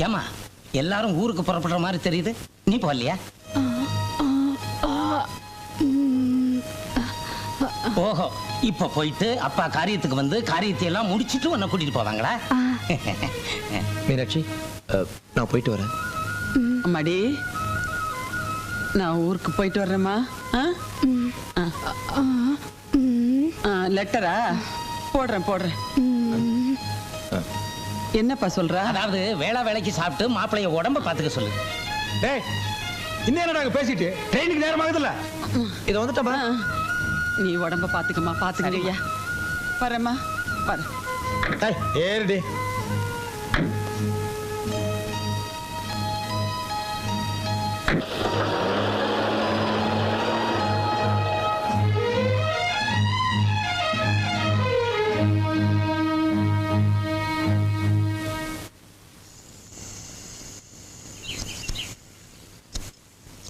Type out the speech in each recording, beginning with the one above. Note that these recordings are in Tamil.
ஏமா எல்லாரும் ஊருக்கு புறப்படுற மாதிரி தெரியுது, நீ போகலையா? ஓஹோ, இப்ப போயிட்டு அப்பா காரியத்துக்கு வந்து காரியத்தை எல்லாம் முடிச்சிட்டு உன்னை கூட்டிட்டு போவாங்களா? மீனாட்சி, நான் போயிட்டு வரேன். அம்மாடி, நான் ஊருக்கு போயிட்டு வர்றேம்மா. லெட்டரா போடுறேன். என்னப்பா சொல்ற? அதாவது வேலைக்கு சாப்பிட்டு மாப்பிளைய உடம்ப பாத்துக்க சொல்லு. டேய், இன்னும் நாங்க பேசிட்டு ட்ரெயினுக்கு நேரம் ஆகுதுல்ல. இதை வந்துட்டா நீ உடம்ப பாத்துக்கமா, பாத்துக்கலையா? வரேம்மா, வரேன். ஏறுடி.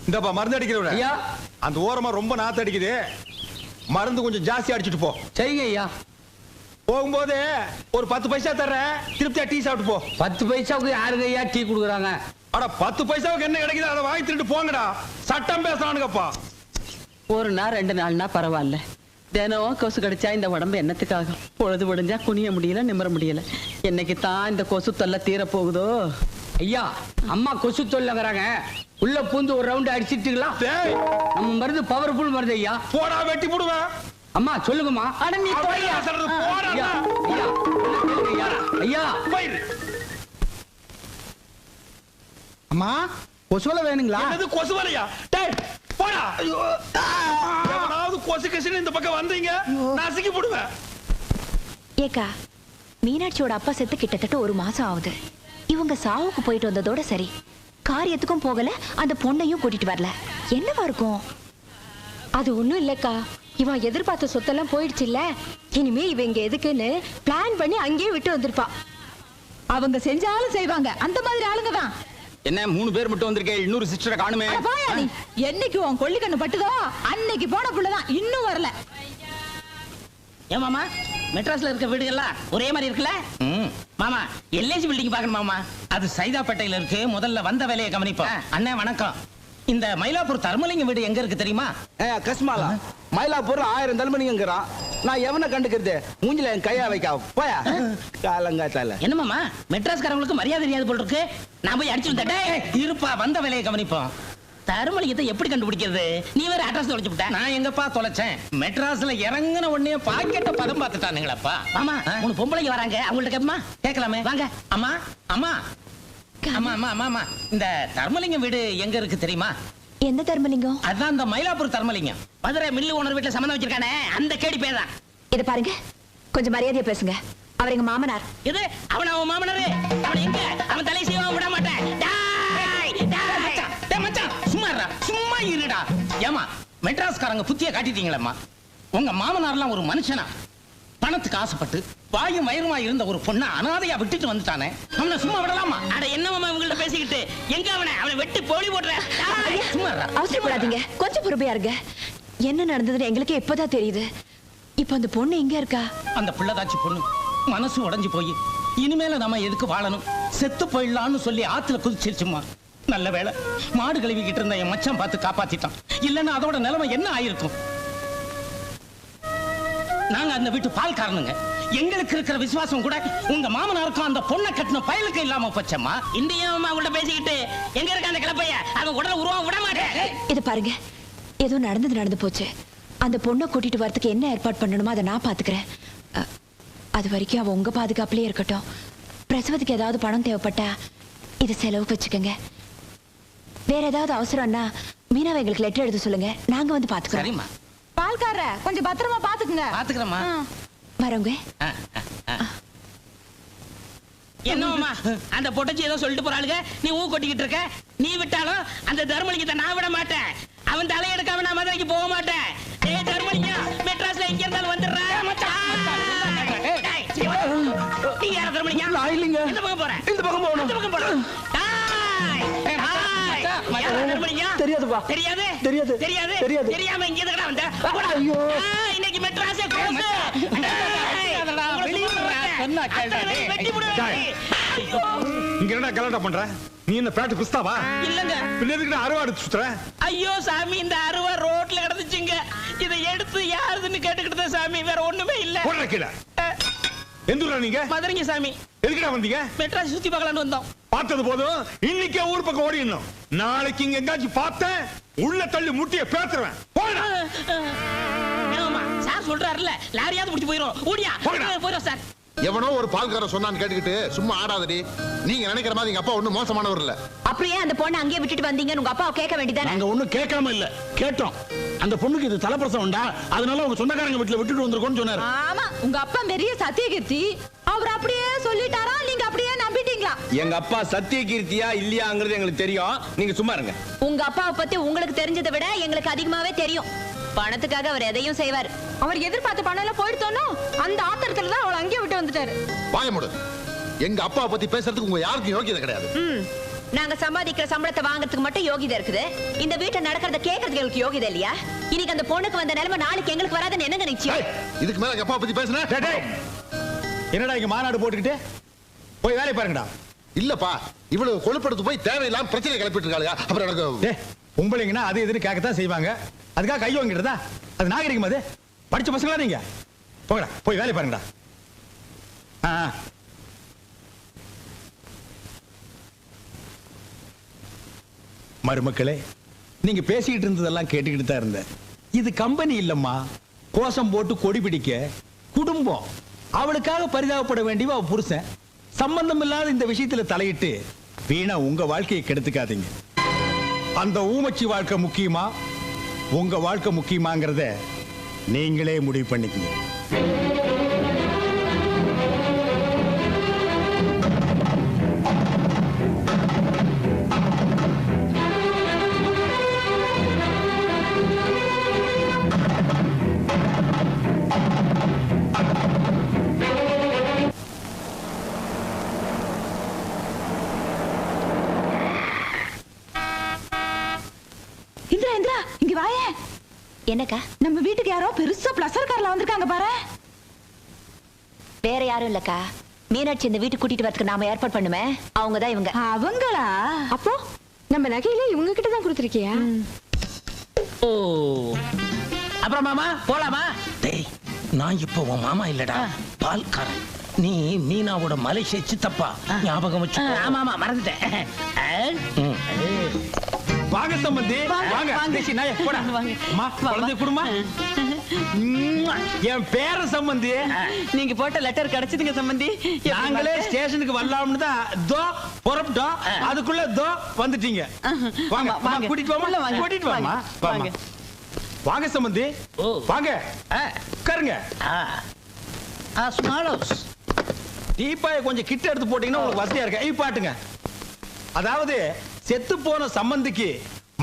இந்தப்பா மருந்து அடிக்கிறவன. ஐயா, அந்த ஓரமா ரொம்ப நாத்து அடிக்குது, மருந்து கொஞ்சம் ஜாஸ்தி அடிச்சுட்டு போ. சரிங்க ஐயா. போகும்போது ஒரு 10 பைசா தர்றேன், திருப்தியா டீ சாப்பிட்டு போ. 10 பைசாவுக்கு யாருங்க ஐயா டீ குடுக்குறாங்க? அட 10 பைசாவுக்கு என்ன கிடைக்குது அதை வாங்கி திருட்டு போங்கடா. சட்டம் பேசுறானுங்கப்பா. ஒரு நாள் 2 நாள்னா பரவாயில்ல. தினம் கொசு கடிச்சா இந்த உடம்பு என்னத்துக்காகும்? பொழுது விடிஞ்சா குனிய முடியல, நிமிர முடியல. என்னைக்கு தான் இந்த கொசு தொல்லை தீர போகுதோ? ஐயா, அம்மா கொசு தொல்லைங்கிறாங்க, உள்ள பூந்து ஒரு ரவுண்ட் அடிச்சிட்டுங்களா? நம்ம மருந்து பவர்ஃபுல் மருந்து ஐயா. போடா, வெட்டி போடுவேன். அம்மா சொல்லுங்கம்மா. அட நீ போய்யா. ஐயா, ஐயா, ஐயா. அம்மா, கொசுவலை வேணுங்களா? என்னது கொசுவலையா? டேய் போடா. எவனாவது கொசு கசின்னு இந்த பக்கம் வந்தீங்க, நசுக்கி போடுவேன். ஏக்கா, மீனாட்சியோட அப்பா செத்து கிட்டத்தட்ட 1 மாசம் ஆகுது. இவங்க சாவுக்கு போயிட்டு வந்ததோட சரி, காரியத்துக்கும் போகல, அந்த பொண்ணையும் கூட்டிட்டு வரல. என்னவா இருக்கும்? அது ஒண்ணும் இல்லக்கா, இவன் எதிர்பார்த்த சொத்தெல்லாம் போயிடுச்சு இல்ல. இனிமே இவ இங்க எதுக்குன்னு பிளான் பண்ணி அங்கேயே விட்டு வந்திருப்பா. அவங்க செஞ்சாலும் செய்வாங்க, அந்த மாதிரி ஆளுங்க தான். என்ன 3 பேர் மட்டும் வந்திருக்கேன், இன்னொரு சிஸ்டரை காணுமே. என்னைக்கு உன் கொள்ளிக்கண்ணு பட்டுதோ அன்னைக்கு போன புள்ளதான், இன்னும் வரல. ஏன் மாமா, மெட்ராஸ்ல இருக்க வீடுகள்லாம் ஒரே மாதிரி இருக்குல்ல? மாமா, எல்ஐசி பில்டிங் பாக்கணும் மாமா. அது சைதாப்பேட்டையில இருக்கு. முதல்ல வந்த வேலையை கவனிப்போம். அண்ணே வணக்கம். இந்த மயிலாப்பூர் தர்மலிங்க வீடு எங்க இருக்கு தெரியுமா? கஸ்மாலா, மயிலாப்பூர் 1000 தர்மலிங்கிறான். நான் எவனை கண்டுக்கிறது? மூஞ்சில என் கையா வைக்க போயா காலங்காத்தால. என்ன மாமா, மெட்ராஸ்காரங்களுக்கு மரியாதை தெரியாது போல் இருக்கு. நான் போய் அடிச்சு வந்துட்டேன். இருப்பா, வந்த வேலையை கவனிப்போம். தர்மலிங்கத்தை எப்படி கண்டுபிடிக்கிறது? நீ வேற அட்ரஸ் தொலைச்சு விட்ட. நான் எங்கப்பா தொலைச்சேன்? மெட்ராஸ்ல இறங்குன உடனே பாக்கெட்ட பதம் பார்த்துட்டானுங்களப்பா. ஆமா, 3 பொம்பளைங்க வராங்க, அவங்கள்ட்ட கேப்பமா? கேட்கலாமே, வாங்க. அம்மா அம்மா அம்மா அம்மா அம்மா அம்மா, இந்த தர்மலிங்கம் வீடு எங்க இருக்கு தெரியுமா? எந்த தர்மலிங்கம்? அதான் இந்த மயிலாப்பூர் தர்மலிங்கம். மதுரை மில்லு ஓனர் வீட்டுல சம்மந்தம் வச்சிருக்கானே, அந்த கேடி பேதான். இத பாருங்க, கொஞ்சம் மரியாதையா பேசுங்க. அவர் எங்க மாமனார். இது அவன் அவன் மாமனாரு. அவன் எங்க? அவன் தலை செய்வான், விட மாட்டேன். மச்சான் சும்மா இருடா. ஏமா, மெட்ராஸ்காரங்க புத்திய காட்டிட்டீங்களம்மா. உங்க மாமனார்லாம் ஒரு மனுஷனா? பணத்துக்கு ஆசைப்பட்டு வாயும் வயிறுமா இருந்த ஒரு பொண்ணை அனாதையா விட்டுட்டு வந்துட்டானே, அவனை சும்மா விடலாமா? அட என்னமாமா இவங்கள்ட்ட பேசிக்கிட்டு, எங்க அவனை வெட்டி போலி போடுற. அவசரப்படாதீங்க, கொஞ்சம் பொறுமையா இருங்க. என்ன நடந்ததுன்னு எங்களுக்கு இப்பதான் தெரியுது. இப்ப அந்த பொண்ணு எங்க இருக்கா? அந்த பிள்ளைதாச்சி பொண்ணு மனசு உடைஞ்சு போய் இனிமேல நம்ம எதுக்கு வாழணும், செத்து போயிடலான்னு சொல்லி ஆத்துல குதிச்சிருச்சுமா. நல்ல வேளை மாடு கழுவிக்கிட்டு இருந்த என் மச்சான் பார்த்து காப்பாத்திட்டான். இல்லன்னா அதோட நிலைமை என்ன ஆயிருக்கும்? நாங்க அந்த வீட்டு பால் காரணங்க. எங்களுக்கு இருக்கிற விசுவாசம் கூட உங்க மாமனாருக்கும் அந்த பொண்ணை கட்டின பயலுக்கு இல்லாம போச்சம்மா. இந்தியாவும் அவங்கள்ட்ட பேசிக்கிட்டு எங்க இருக்க அந்த கிளப்பைய அவன் உடனே உருவம் விட மாட்டேன். இது பாருங்க, ஏதோ நடந்து போச்சு. அந்த பொண்ணை கூட்டிட்டு வரதுக்கு என்ன ஏற்பாடு பண்ணணுமோ அதை நான் பாத்துக்கிறேன். அது வரைக்கும் அவ உங்க பாதுகாப்புலயே இருக்கட்டும். பிரசவத்துக்கு ஏதாவது பணம் தேவைப்பட்டா இது செலவுக்கு வச்சுக்கோங்க. வேற ஏதாவது அவசரம்னா மீனாவை எங்களுக்கு லெட்டர் எழுத சொல்லுங்க, நாங்க வந்து பாத்துக்கிறோம். சரிம்மா. பால்கார கொஞ்சம் பத்திரமா பாத்துக்குங்க. பாத்துக்கிறோம்மா. வரவங்க. என்னம்மா, அந்த பொட்டச்சி ஏதோ சொல்லிட்டு போறாளுங்க, நீ ஊ கொட்டிக்கிட்டு இருக்க. நீ விட்டாலும் அந்த தர்மலிங்கத்தை நான் விட மாட்டேன். அவன் தலையெடுக்காம நான் மதுரைக்கு போக மாட்டேன். ஏய் தர்மலிங்கம், மெட்ராஸ்ல எங்க இருந்தாலும் வந்துடுறேன். நீ யார தர்மலிங்கம்? நான் இல்லைங்க. இந்த பக்கம் போறேன். இந்த பக்கம் போகணும். இந்த பக்கம் போறேன். தெரியாதுப்பா. தெரியாது தெரியாது தெரியாது தெரியாது. தெரியாம இங்க எதுக்குடா வந்த? ஐயோ, இன்னைக்கு மெட்ராஸே க்ளோஸ். வெளிய வர சொன்னா கேளுடா. வெட்டி போடுறேன். இங்க என்ன கலாட்டா பண்ற? நீ என்ன பேட்டு குஸ்தாவா? இல்லங்க. பின்ன எதுக்கு அருவா எடுத்து சுத்துற? ஐயோ சாமி, இந்த அருவா ரோட்ல கிடந்துச்சுங்க. இதை எடுத்து யாருதுன்னு கேட்டுக்கிட்டு சாமி, வேற ஒண்ணுமே இல்ல. போடுற கீழே. எந்த ஊரா நீங்க? மதுரைங்க சாமி. எதுக்குடா வந்தீங்க? மெட்ராஸ் சுத்தி பார்க்கலான்னு வந்தோம். பார்த்தது போதும், இன்னைக்கே ஊர் பக்கம் ஓடிடணும். நாளைக்கு இங்க எங்காச்சும் பார்த்தேன், உள்ள தள்ளி முட்டிய பேத்துருவேன். போடா. ஆமா சார் சொல்றாருல்ல, லாரியாவது பிடிச்சு போயிரும். ஓடியா போயிரும் சார். எவனோ ஒரு பால்காரன் சொன்னான்னு கேட்டுக்கிட்டு சும்மா ஆடாதடி. நீங்க நினைக்கிற மாதிரி எங்க அப்பா ஒண்ணும் மோசமானவர் இல்ல. அப்படியே அந்த பொண்ணை அங்கேயே விட்டுட்டு வந்தீங்கன்னு உங்க அப்பாவை கேட்க வேண்டியதானே? நாங்க ஒண்ணும் கேட்காம இல்ல, கேட்டோம். அந்த பொண்ணுக்கு இது தலைப்பிரசவம் உண்டா, அதனால உங்க சொந்தக்காரங்க வீட்டுல விட்டுட்டு வந்திருக்கோம்னு சொன்னாரு. ஆமா, உங்க அப்பா பெரிய சத்தியகீர்த்தி. அவர் அப்படியே சொல்லிட்டாரா, நீங்க அப்படியே நம்பிட்டீங்களா? எங்க அப்பா சத்தியகீர்த்தியா இல்லையாங்கிறது எங்களுக்கு தெரியும். நீங்க சும்மா இருங்க. உங்க அப்பாவை பத்தி உங்களுக்கு தெரிஞ்சதை விட எங்களுக்கு அதிகமாவே தெரியும். பணத்துக்காக அவர் எதையும் செய்வார். அவர் எதிர்பார்த்த பணம் எல்லாம் போயிடுத்தோனோ அந்த ஆத்திரத்துல தான் அவளை அங்கேயே விட்டு வந்துட்டாரு. வாய மூடு. எங்க அப்பாவை பத்தி பேசுறதுக்கு உங்க யாருக்கும் யோகியதை கிடையாது. நாங்க சம்பாதிக்கிற சம்பளத்தை வாங்குறதுக்கு மட்டும் யோகிதை இருக்குது. இந்த வீட்டை நடக்கிறத கேட்கறதுக்கு எங்களுக்கு யோகிதை இல்லையா? இன்னைக்கு அந்த பொண்ணுக்கு வந்த நிலைமை நாளைக்கு எங்களுக்கு வராதுன்னு என்னங்க நிச்சயம்? இதுக்கு மேல எங்க அப்பா பத்தி பேசுன என்னடா இங்க மாநாடு போட்டுக்கிட்டு போய் வேலையை பாருங்கடா. இல்லப்பா, இவ்வளவு கொழுப்படுத்து போய் தேவையில்லாம பிரச்சனை கிளப்பிட்டு இருக்காங்க. அப்புறம் எனக்கு பொம்பளைங்கன்னா அது எதுன்னு கேட்கத்தான் செய்வாங்க. அதுக்காக கை வாங்கிடுறதா? அது நாகரிகம்? அது படிச்ச பசங்களா நீங்க? போங்கடா, போய் வேலை பாருங்கடா. மருமக்களே, நீங்க பேசிக்கிட்டு இருந்ததெல்லாம் கேட்டுக்கிட்டு தான் இருந்தேன். இது கம்பெனி இல்லம்மா, கோஷம் போட்டு கொடி பிடிக்க குடும்பம். அவளுக்காக பரிதாபப்பட வேண்டியவ அவ புருஷன். சம்பந்தம் இல்லாத இந்த விஷயத்துல தலையிட்டு வீணா உங்க வாழ்க்கையை கெடுத்துக்காதீங்க. அந்த ஊமச்சி வாழ்க்கை முக்கியமா, உங்க வாழ்க்கை முக்கியமாங்கிறத நீங்களே முடிவு பண்ணிக்கங்க. இந்திரா இந்திரா, இங்க வாயே. என்னக்கா? நம்ம வீட்டுக்கு யாரோ பெருசா பிளஸர் கார்ல வந்திருக்காங்க பாரு. வேற யாரும் இல்லக்கா, மீனாட்சி இந்த வீட்டுக்கு கூட்டிட்டு வரதுக்கு நாம ஏற்பாடு பண்ணுமே, அவங்கதான் இவங்க. அவங்களா? அப்போ நம்ம நகையில இவங்க கிட்ட தான் கொடுத்துருக்கியா? ஓ, அப்புறம் மாமா போலாமா? டேய், நான் இப்போ உன் மாமா இல்லடா, பால்காரன். நீ மீனாவோட மலேசியா சித்தப்பா, ஞாபகம் வச்சு. ஆமா ஆமா, மறந்துட்டேன். வாங்க சம்பந்தி, வாங்க. தேசி நாயே, போடா. அம்மா, குழந்தை குடுமா. என் பேர சம்பந்தி. நீங்க போட்ட லெட்டர் கிடைச்சதுங்க சம்பந்தி. நாங்களே ஸ்டேஷனுக்கு வரலாம்னு தான் தோ புறப்பட்டோம். அதுக்குள்ள தோ வந்துட்டீங்க. வாங்க வாங்க, கூட்டிட்டு வாமா, கூட்டிட்டு வாமா. வாங்க வாங்க சம்பந்தி, வாங்க உட்காருங்க. Small house. டீப்பாயை கொஞ்சம் கிட்ட எடுத்து போட்டீங்கன்னா உங்களுக்கு வசதியா இருக்கு. பாட்டுங்க. அதாவது செத்து போன சம்பந்திக்கு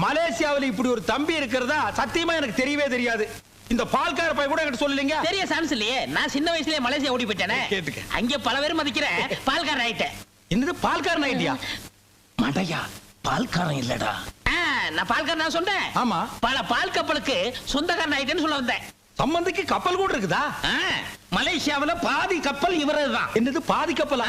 மலேசியாவில் இப்படி ஒரு தம்பி இருக்கிறதா சத்தியமா எனக்கு தெரியவே தெரியாது. இந்த பால்கார பையன் கூட எனக்கு சொல்லலீங்க. தெரிய சான்ஸ் இல்லையே. நான் சின்ன வயசுலயே மலேசியா ஓடி போயிட்டேனே. கேட்டுக்க. அங்க பல பேர் மதிக்கிற பால்காரன் ஆயிட்டேன். என்னது பால்காரன் ஆயிட்டியா? மடையா, பால்காரன் இல்லடா. நான் பால்காரன் நான் சொன்னேன். ஆமா, பல பால் கப்பலுக்கு சொந்தக்காரன் ஆயிட்டேன்னு சொல்ல வந்தேன். சம்பந்திக்கு கப்பல் கூட இருக்குதா? மலேசியாவுல பாதி கப்பல் இவரதுதான். என்னது பாதி கப்பலா?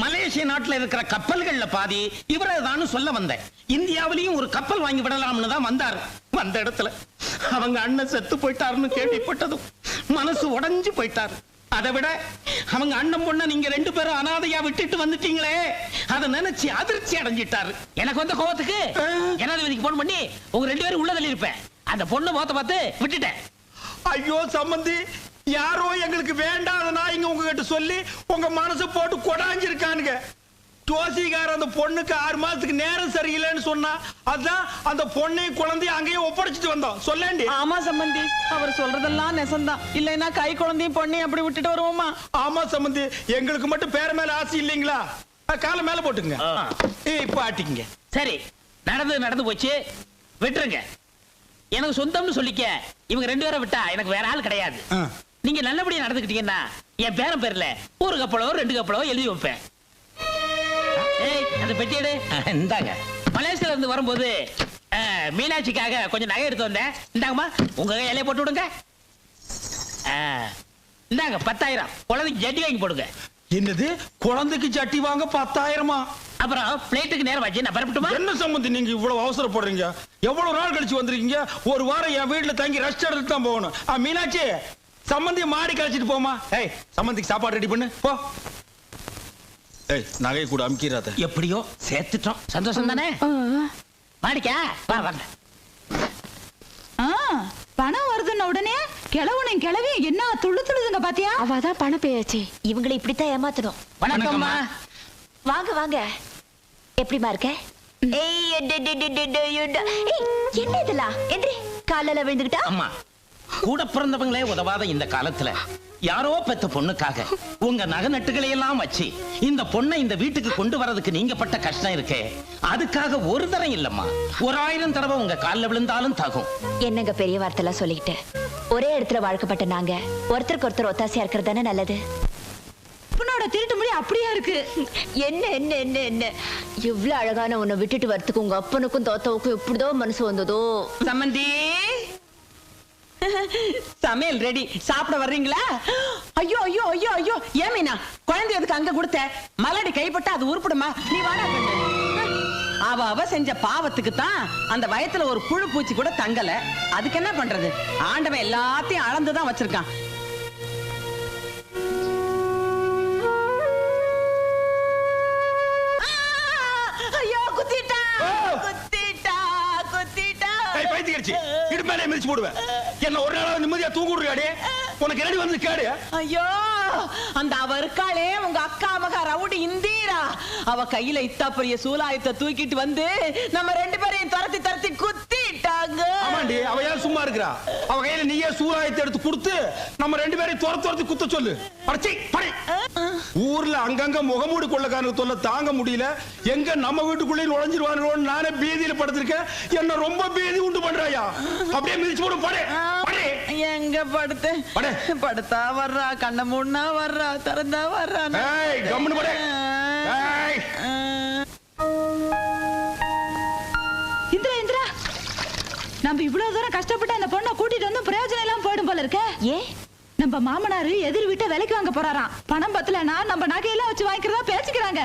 மலேசிய நாட்டுல இருக்கிற கப்பல்கள்ல பாதி இவரதுதான் சொல்ல வந்தேன். இந்தியாவிலையும் ஒரு கப்பல் வாங்கி விடலாம்னு தான் வந்தாரு. வந்த இடத்துல அவங்க அண்ணன் செத்து போயிட்டாருன்னு கேள்விப்பட்டதும் மனசு உடைஞ்சு போயிட்டாரு. அதை விட அவங்க அண்ணன் பொண்ண நீங்க ரெண்டு பேரும் அனாதையா விட்டுட்டு வந்துட்டீங்களே, அதை நினைச்சு அதிர்ச்சி அடைஞ்சிட்டாரு. எனக்கு வந்த கோவத்துக்கு ஜனாதிபதிக்கு போன் பண்ணி உங்க ரெண்டு பேரும் உள்ள தள்ளி இருப்பேன். அந்த பொண்ணு முகத்தை பார்த்து விட்டுட்டேன். ஐயோ சம்பந்தி, யாரோ எங்களுக்கு வேண்டாத நாய்ங்க உங்ககிட்ட சொல்லி உங்க மனசை போட்டு கொடாஞ்சிருக்கானுங்க. ஜோசிகார அந்த பொண்ணுக்கு 6 மாசத்துக்கு நேரம் சரியில்லைன்னு சொன்னா, அதான் அந்த பொண்ணையும் குழந்தையும் அங்கேயே ஒப்படைச்சிட்டு வந்தோம். சொல்லேண்டி. ஆமா சம்பந்தி, அவர் சொல்றதெல்லாம் நெசந்தான். இல்லைன்னா கை குழந்தையும் பொண்ணையும் அப்படி விட்டுட்டு வருவோமா? ஆமா சம்பந்தி, எங்களுக்கு மட்டும் பேர மேல ஆசை இல்லைங்களா? காலை மேல போட்டுங்க. இப்ப ஆட்டிக்குங்க. சரி, நடந்து போச்சு, விட்டுருங்க. எனக்கு சொந்தம்னு சொல்லிக்க இவங்க ரெண்டு பேரை விட்டா எனக்கு வேற ஆள் கிடையாது. நீங்க நல்லபடியா நடந்துக்கிட்டீங்கன்னா என் பேரன் பேர்ல ஒரு கப்பலோ 2 கப்பலோ எழுதி வைப்பேன். அந்த பெட்டி எடு. இந்தாங்க. மலேசியால இருந்து வரும்போது மீனாட்சிக்காக கொஞ்சம் நகை எடுத்து வந்தேன். இந்தாங்கம்மா, உங்க இலைய போட்டு விடுங்க. இந்தாங்க 10,000. குழந்தைக்கு ஜட்டி வாங்கி போடுங்க. என்னது குழந்தைக்கு சட்டி வாங்க 10,000? அப்புறம் பிளேட்டுக்கு நேரம் வச்சு நான் பரப்பட்டுமா? என்ன சம்பந்தி நீங்க இவ்வளவு அவசரப்படுறீங்க? எவ்வளவு நாள் கழிச்சு வந்திருக்கீங்க? ஒரு வாரம் என் வீட்டுல தங்கி ரெஸ்ட் எடுத்து தான் போகணும். மீனாட்சி, சம்பந்திய மாடி கழிச்சிட்டு போமா. ஏய், சம்பந்திக்கு சாப்பாடு ரெடி பண்ணு போ. ஏய், நகையை கூட அமுக்கிறாத. எப்படியோ சேர்த்துட்டோம். சந்தோஷம் தானே? மாடிக்கா வா வாங்க. பணம் வருதுன்னு உடனே கிழவனும் கிழவி என்ன துளுதுங்க பாத்தியா? அவதான் பணம் பேயாச்சு. இவங்களை இப்படித்தான் ஏமாத்தணும். வணக்கம்மா. வாங்க வாங்க. எப்படிமா இருக்க? என்ன இதெல்லாம்? என்று காலையில விழுந்துகிட்டா? அம்மா, கூட பிறந்தவங்களே உதவாத இந்த காலத்துல யாரோ பெத்த பொண்ணுக்காக உங்க நகை நட்டுகளை எல்லாம் வச்சு இந்த பொண்ணை இந்த வீட்டுக்கு கொண்டு வரதுக்கு நீங்க பட்ட கஷ்டம் இருக்கே, அதுக்காக ஒரு தரம் இல்லம்மா, 1000 தடவை உங்க காலில் விழுந்தாலும் தகும். என்னங்க பெரிய வார்த்தைலாம் சொல்லிக்கிட்டு, ஒரே இடத்துல வாழ்க்கப்பட்ட நாங்க ஒருத்தருக்கு ஒருத்தர் ஒத்தாசையா இருக்கிறது தானே நல்லது. திருட்டு மொழி அப்படியே இருக்கு. என்ன என்ன என்ன என்ன இவ்வளவு அழகான உன்னை விட்டுட்டு வரத்துக்கு உங்க அப்பனுக்கும் தோத்தவுக்கும் எப்படிதோ மனசு வந்ததோ. சம்மந்தி, சமையல் ரெடி. சாப்பிட வர்றீங்களா? ஐயோ ஐயோ ஐயோ ஐயோ, ஏன் மீனா குழந்தை எதுக்கு அங்க கொடுத்த? மலடி கைப்பட்ட அது உருப்பிடுமா? நீ வாடா. அவ செஞ்ச பாவத்துக்கு தான் அந்த வயத்துல ஒரு புழு பூச்சி கூட தங்கல. அதுக்கு என்ன பண்றது? ஆண்டவன் எல்லாத்தையும் அளந்துதான் வச்சிருக்கான். ஐயோ, குத்திட்டா குத்திட்டா குத்திட்டா. இடுமேலே மிதிச்சு போடுவேன். என்ன ஒரு நாளாவது நிம்மதியா தூங்குறியாடே? உனக்கு ரெடி வந்து கேடு. ஐயோ, அந்த அவ இருக்காளே உங்க அக்கா மகா ரவுடி இந்தீரா, அவ கையில இத்தா பெரிய சூலாயத்தை தூக்கிட்டு வந்து நம்ம 2 பேரையும் துரத்தி துரத்தி குத்திட்டாங்க. ஆமாண்டி, அவ ஏன் சும்மா இருக்கிறா? அவ கையில நீயே சூலாயத்தை எடுத்து கொடுத்து நம்ம 2 பேரையும் துரத்தி குத்த சொல்லு. அடச்சி படி. ஊர்ல அங்கங்க முகமூடி கொள்ளக்காரனுக்கு தொல்லை தாங்க முடியல. எங்க நம்ம வீட்டுக்குள்ளே நுழைஞ்சிருவானுன்னு நானே பீதியில படுத்திருக்கேன். என்ன ரொம்ப பீதி உண்டு பண்றாயா? அப்படியே மிதிச்சு போடு. படி படி. எங்க படுத்து படுத்தா வர்றா, கண்ண மூடனா வர்றா, திறந்தா வர்றா. ஏய், கம்முனு படி. ஏய், இந்திரா இந்திரா, நம்ம இவ்வளவு தூரம் கஷ்டப்பட்டு அந்த பொண்ணை கூட்டிட்டு வந்து பிரயோஜனம் எல்லாம் போயிடும் போல இருக்க. ஏன்? நம்ம மாமனாரு எதிர் வீட்டை விலைக்கு வாங்க போறாராம். பணம் பத்தலனா நம்ம நகையெல்லாம் வச்சு வாங்கிக்கிறதா பேசிக்கிறாங்க.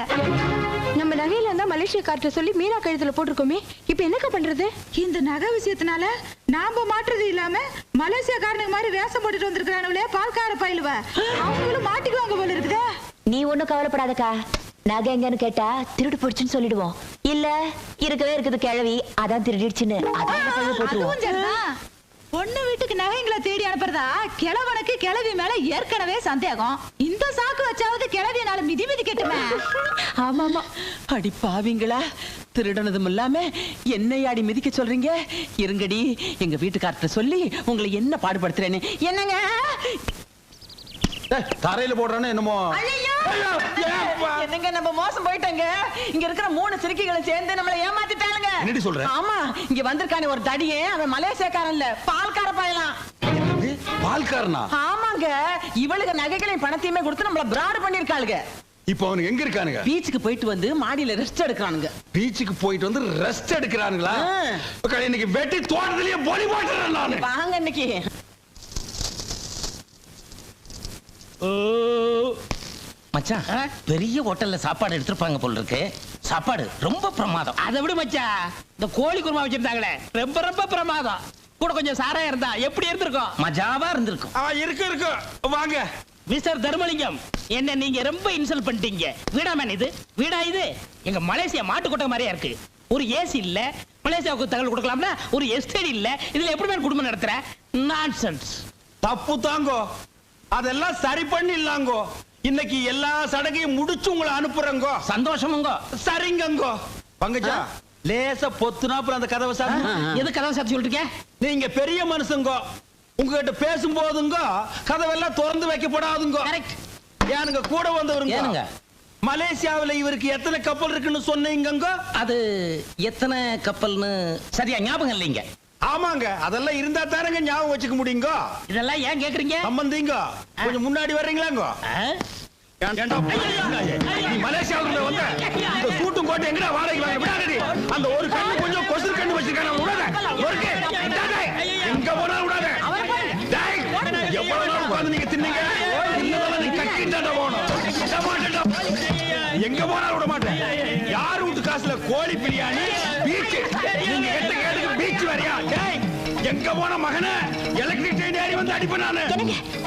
நம்ம நகையில இருந்தா மலேசியா கார்ட்ட சொல்லி மீனா கழுத்துல போட்டிருக்கோமே, இப்ப என்னக்கா பண்றது? இந்த நகை விஷயத்தினால நாம மாற்றுறது இல்லாம மலேசியா காரனுக்கு மாதிரி வேஷம் போட்டுட்டு வந்திருக்கானுங்களே பால்கார பயிலுவ, அவங்களும் மாட்டிக்குவாங்க போல இருக்குதே. நீ ஒண்ணும் கவலைப்படாதக்கா. நகை எங்கன்னு கேட்டா திருடு போடுச்சுன்னு சொல்லிடுவோம். இல்ல இருக்கவே இருக்குது கிழவி, அதான் திருடிடுச்சுன்னு அதான் போட்டுருவோம். பொண்ணு வீட்டுக்கு நகைங்களை தேடி அனுப்புறதா கிழவனுக்கு கிழவி மேல ஏற்கனவே சந்தேகம். இந்த சாக்கு வச்சாவது கிழவினால மிதி கட்டுமே. ஆமா ஆமா, அடி பாவிங்களா, திருடனதும் இல்லாம என்னையாடி மிதிக்க சொல்றீங்க? இருங்கடி, எங்க வீட்டுக்கார்ட்ட சொல்லி உங்களை என்ன பாடுபடுத்துறேன்னு. என்னங்க தரையில போடுறானே என்னமோ. என்னங்க, நம்ம மோசம் போயிட்டங்க. இங்க இருக்கிற 3 சிறுக்கிகளை சேர்ந்து நம்மள ஏமாத்திட்டாங்க. என்னடி சொல்ற? ஆமா, இங்க வந்திருக்கானே ஒரு தடியே, அவன் மலேசியாக்காரன் இல்ல, பால்கார பாயலாம். பால்காரனா? ஆமாங்க, இவளுக்கு நகைகளையும் பணத்தையுமே கொடுத்து நம்மள பிராட் பண்ணிருக்காளுங்க. இப்போ அவனுக்கு எங்க இருக்கானுங்க? பீச்சுக்கு போயிட்டு வந்து மாடியில ரெஸ்ட் எடுக்கிறானுங்க. பீச்சுக்கு போயிட்டு வந்து ரெஸ்ட் எடுக்கிறானுங்களா? இன்னைக்கு வெட்டி தோட்டத்திலேயே பொலி போட்டுறேன் நானு. வாங்க இன்னைக்கு. மச்சான், பெரிய ஹோட்டல்ல சாப்பாடு எடுத்துருப்பாங்க போல இருக்கு. சாப்பாடு ரொம்ப பிரமாதம். அதை விட மச்சான், இந்த கோழி குருமா வச்சிருந்தாங்களே ரொம்ப ரொம்ப பிரமாதம். கூட கொஞ்சம் சாரா இருந்தா எப்படி இருந்திருக்கும்? மஜாவா இருந்திருக்கும். இருக்கு வாங்க. மிஸ்டர் தர்மலிங்கம், என்ன நீங்க ரொம்ப இன்சல்ட் பண்ணிட்டீங்க. வீடா மேன் இது? வீடா இது? எங்க மலேசியா மாட்டுக்கொட்டை மாதிரியா இருக்கு. ஒரு ஏசி இல்ல, மலேசியாவுக்கு தகவல் கொடுக்கலாம்னா ஒரு எஸ்டேட் இல்ல. இதுல எப்படி மேன் குடும்பம் நடத்துற? நான்சென்ஸ். தப்பு தாங்கோ, அதெல்லாம் சரி பண்ணிடலாங்கோ. இன்னைக்கு எல்லா சடங்கையும் முடிச்சு உங்களை அனுப்புறேங்கோ. சந்தோஷமுங்கோ. சரிங்கங்கோ. பங்கஜா, லேசா பொத்துனாப்புல அந்த கதவை சாத்து. எது கதவை சாத்தி சொல்றீங்க? நீங்க பெரிய மனுஷங்கோ, உங்ககிட்ட பேசும்போதுங்க கதவெல்லாம் திறந்து வைக்கப்படாதுங்கோ. கரெக்ட். ஏனுங்க கூட வந்தவருங்க? ஏனுங்க, மலேசியாவில் இவருக்கு எத்தனை கப்பல் இருக்குன்னு சொன்னீங்க? அது எத்தனை கப்பல்னு சரியா ஞாபகம் இல்லைங்க. ஆமாங்க, அதெல்லாம் இருந்தா தானங்க ஞாபகம் வச்சுக்க முடியுங்க. இதெல்லாம் ஏன் கேக்குறீங்க? சம்பந்திங்க, கொஞ்சம் முன்னாடி வர்றீங்களாங்க? மலேசியாவுக்கு வந்த இந்த சூட்டும் கோட்டை எங்கடா வாடகை வாங்க விடாதடி. அந்த ஒரு கண்ணு கொஞ்சம் கொசுறு கண்ணு வச்சிருக்கானே விடாத. எங்க போனாலும் விடாத. எவ்வளவு நாள் உட்கார்ந்து நீங்க தின்னீங்க? இன்னும் நீ கட்டிட்டு போகணும். எங்க போனாலும் விட மாட்டேன். யார் வீட்டு காசுல கோழி பிரியாணி பீச், நீங்க கேட்ட கேட்டுக்கு பீச் வரையா? டேய், எங்க போன மகனே, எலக்ட்ரிக் ட்ரெயின் ஏறி வந்து அடிப்பேன் நானு.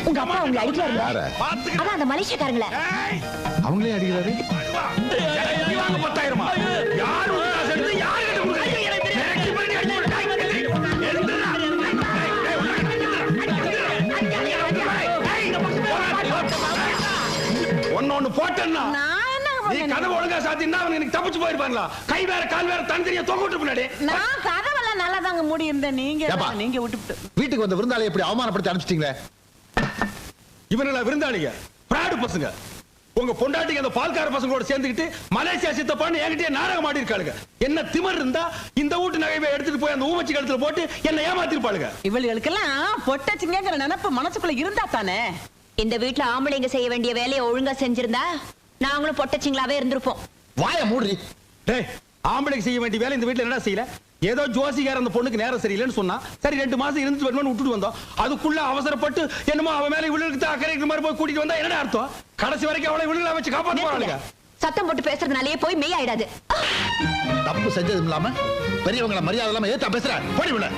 உங்க அப்பா உங்களை அடிக்கிறாரு. பாத்துக்க. அதான் அந்த மலேசியக்காரங்கள. அவங்களே அடிக்கிறாரு. எனக்கு வாங்க 10,000. யார் வீட்டு காசு எடுத்து யார் கிட்ட கொடுக்குறீங்க? எனக்கு பண்ணி அடிச்சு விடு. எழுந்துடா. ஒன்னு போட்டேன்னா நீ கதவு ஒழுங்கா சாத்தினா அவன் எனக்கு தப்பிச்சு போயிருப்பாங்களா? கை வேற கால் வேற தனித்தனியா தொங்க விட்டு பின்னாடி. நான் கதவெல்லாம் நல்லா தாங்க மூடி இருந்தேன். நீங்க விட்டுட்டு வீட்டுக்கு வந்த விருந்தாளி எப்படி அவமானப்படுத்தி அனுப்பிச்சிட்டீங்களே? இவனெல்லாம் விருந்தாளிங்க, பிராடு பசங்க. உங்க பொண்டாட்டிக்கு அந்த பால்கார பசங்களோட சேர்ந்துக்கிட்டு மலேசியா சித்தப்பான்னு என்கிட்டயே நாடகம் ஆடி இருக்காளுங்க. என்ன திமிர் இருந்தா இந்த வீட்டு நகைவை எடுத்துட்டு போய் அந்த ஊமச்சி கழுத்துல போட்டு என்ன ஏமாத்திருப்பாளுங்க. இவளுக்கெல்லாம் பொட்டச்சிங்கிற நினைப்பு மனசுக்குள்ள இருந்தா தானே. இந்த வீட்ல ஆம்பளைங்க செய்ய வேண்டிய வேலையை ஒழுங்கா செஞ்சிருந்தா நாங்களும் பொட்டச்சிங்களாவே இருந்திருப்போம். வாய மூடி. டேய், ஆம்பளைக்கு செய்ய வேண்டிய வேலை இந்த வீட்டுல என்ன செய்யல? ஏதோ ஜோசிகார அந்த பொண்ணுக்கு நேரம் சரியில்லைன்னு சொன்னா, சரி 2 மாசம் இருந்துட்டு வரணும்னு விட்டுட்டு வந்தோம். அதுக்குள்ள அவசரப்பட்டு என்னமோ அவ மேல இவளுக்கு அக்கறை மாதிரி போய் கூட்டிட்டு வந்தா என்ன அர்த்தம்? கடைசி வரைக்கும் அவளை இவளுகளை வச்சு காப்பாத்து போறாளுங்க. சத்தம் போட்டு பேசுறதுனாலயே போய் மெய் ஆயிடாது. தப்பு செஞ்சதும் இல்லாம பெரியவங்களை மரியாதை இல்லாம ஏத்தா பேசுற. போடி விட.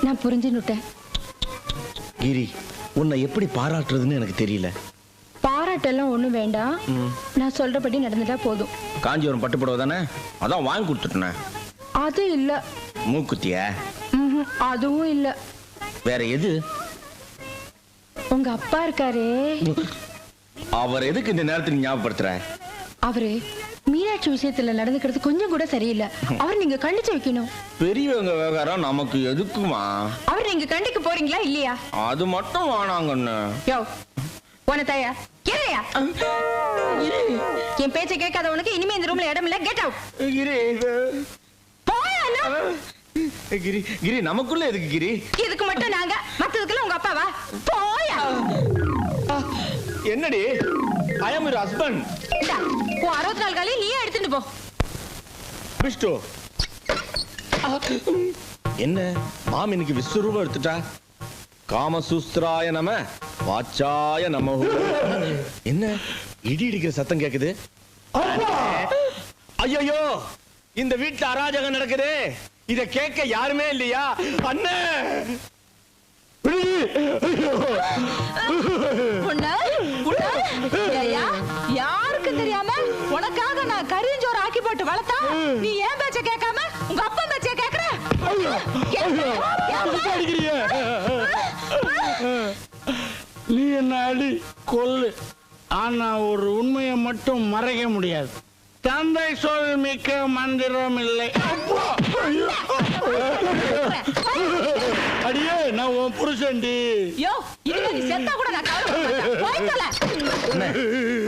நான் புரிஞ்சுன்னுட்டேன். கிரி, உன்னை எப்படி பாராட்டுறதுன்னு எனக்கு தெரியல. பாராட்டெல்லாம் ஒண்ணும் வேண்டாம். நான் சொல்றபடி நடந்துட்டா போதும். காஞ்சிபுரம் பட்டு புடவை தானே, அதான் வாங்கி கொடுத்துட்டேன். அது இல்ல. மூக்குத்திய? அதுவும் இல்ல. வேற எது? உங்க அப்பா இருக்காரே, அவர் எதுக்கு இந்த நேரத்துக்கு ஞாபகப்படுத்துற? அவரு மீனாட்சி விஷயத்துல நடந்துக்கிறது கொஞ்சம் கூட சரியில்லை. அவர் நீங்க கண்டிச்சு வைக்கணும். பெரியவங்க விவகாரம் நமக்கு எதுக்குமா? அவர் நீங்க கண்டிக்க போறீங்களா இல்லையா? அது மட்டும் வானாங்கன்னு. யோ போனதாயா கேளையா? என் பேச்சை கேட்காதவனுக்கு இனிமே இந்த ரூம்ல இடம் இல்ல. Get out. கிரி, கிரி நமக்குள்ள எதுக்கு கிரி? இதுக்கு மட்டும் நாங்க, மத்ததுக்குள்ள உங்க அப்பாவா? போயா. என்னடி? ஐ அம் யுவர் ஹஸ்பண்ட். இந்தா, போ 64 காலையும் நீயே எடுத்துட்டு போ. விஷ்ணு, என்ன மாமினுக்கு விஸ்வரூபம் எடுத்துட்டா? காமசூஸ்திராய நம வாச்சாய நம. என்ன இடி இடிக்கிற சத்தம் கேக்குது? ஐயோ, இந்த வீட்டுல அராஜகம் நடக்குது. இத கேட்க யாருமே இல்லையா? அண்ணே, யாருக்கு தெரியாம உனக்காக நான் கரிஞ்சோறு ஆக்கி போட்டு வளர்த்தா நீ ஏன் பேச்ச கேட்காம உங்க அப்பா பேச்ச கேக்குற? நீ என்ன அடி கொல்லு, ஆனா ஒரு உண்மையை மட்டும் மறைக்க முடியாது. தந்தை சொல் மிக்க மந்திரம் இல்லை. அடியே, நான் உன் புருஷன்டி.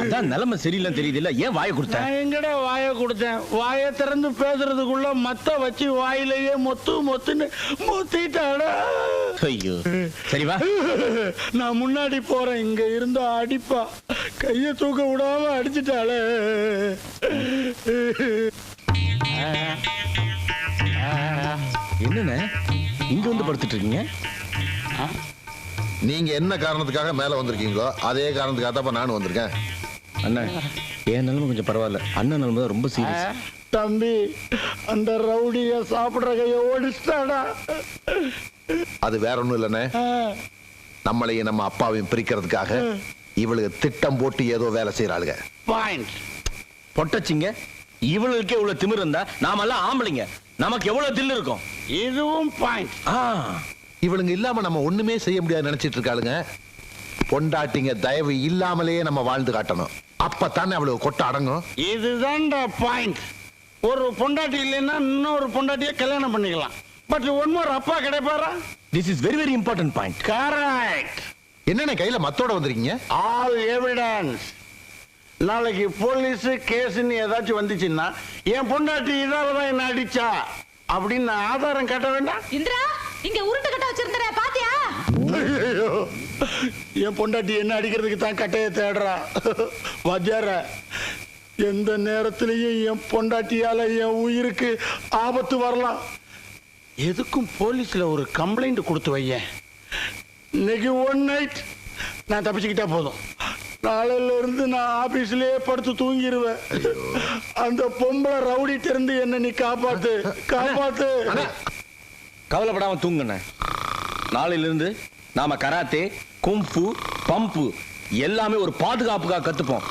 அதான் நிலைமை சரியில்லைன்னு தெரியுது இல்ல? ஏன் வாயை கொடுத்த? நான் எங்கடா வாயை கொடுத்தேன்? வாயை திறந்து பேசுறதுக்குள்ள மத்த வச்சு வாயிலேயே மொத்துன்னு மொத்திட்டாடா. ஐயோ, சரி வா. நான் முன்னாடி போறேன். இங்க இருந்தா அடிப்பா. கைய தூக்க விடாம அடிச்சுட்டாளே. என்னண்ணே இங்க வந்து படுத்துட்டு இருக்கீங்க? நீங்க என்ன காரணத்துக்காக மேல வந்திருக்கீங்களோ அதே காரணத்துக்காக தான் நானும் வந்திருக்கேன். அண்ணன், என் நிலைமை கொஞ்சம் பரவாயில்ல. அண்ணன் நிலைமை தான் ரொம்ப சீரியஸ். தம்பி, அந்த ரவுடிய சாப்பிடுற கைய ஓடிச்சிட்டாடா. அது வேற ஒண்ணும் இல்லைண்ணே, நம்மளையும் நம்ம அப்பாவையும் பிரிக்கிறதுக்காக இவளுக்கு திட்டம் போட்டு ஏதோ வேலை செய்யறாளுங்க. பாயிண்ட். பொட்டச்சிங்க, இவளுக்கே இவ்வளவு திமிர் இருந்தா நாமெல்லாம் ஆம்பளைங்க, நமக்கு எவ்வளவு தில்லு இருக்கும்? இதுவும் பாயிண்ட். இவளுங்க இல்லாம நம்ம ஒண்ணுமே செய்ய முடியாது நினைச்சிட்டு இருக்காளுங்க. பொண்டாட்டிங்க தயவு இல்லாமலேயே நம்ம வாழ்ந்து காட்டணும். அப்பத்தானே அவளுக்கு கொட்ட அடங்கும். இதுதான்டா பாயிண்ட். ஒரு பொண்டாட்டி இல்லைன்னா இன்னொரு பொண்டாட்டிய கல்யாணம் பண்ணிக்கலாம். பட் ஒன் மோர் அப்பா கிடைப்பாரா? This is very very important point. Correct. என்னென்ன கையில மத்தோட வந்திருக்கீங்க? All evidence. நாளைக்கு போலீஸ் கேஸ்ன்னு ஏதாச்சும் வந்துச்சுன்னா என் பொண்டாட்டி இதாலதான் என்ன அடிச்சா அப்படின்னு ஆதாரம் காட்ட வேண்டாம். இந்திரா, இங்க உருட்டு கட்ட வச்சிருந்தா பாத்தியா? என் பொண்டாட்டி என்ன அடிக்கிறதுக்கு தான் கட்டையை தேடுறா. வாத்தியார, எந்த நேரத்திலையும் என் பொண்டாட்டியால என் உயிருக்கு ஆபத்து வரலாம். எதுக்கும் போலீஸ்ல ஒரு கம்ப்ளைண்ட் கொடுத்து வையேன். இன்னைக்கு ஒன் நைட் நான் தப்பிச்சுக்கிட்டா போதும். நாளையில இருந்து நான் ஆபீஸ்லயே படுத்து தூங்கிடுவேன். அந்த பொம்பளை ரவுடிட்டு இருந்து என்ன நீ காப்பாத்து காப்பாத்து. கவலைப்படாம தூங்குன. நாளையில இருந்து நாம கராத்தே, கும்ஃபு, பம்பு எல்லாமே ஒரு பாதுகாப்புக்காக கத்துப்போம்.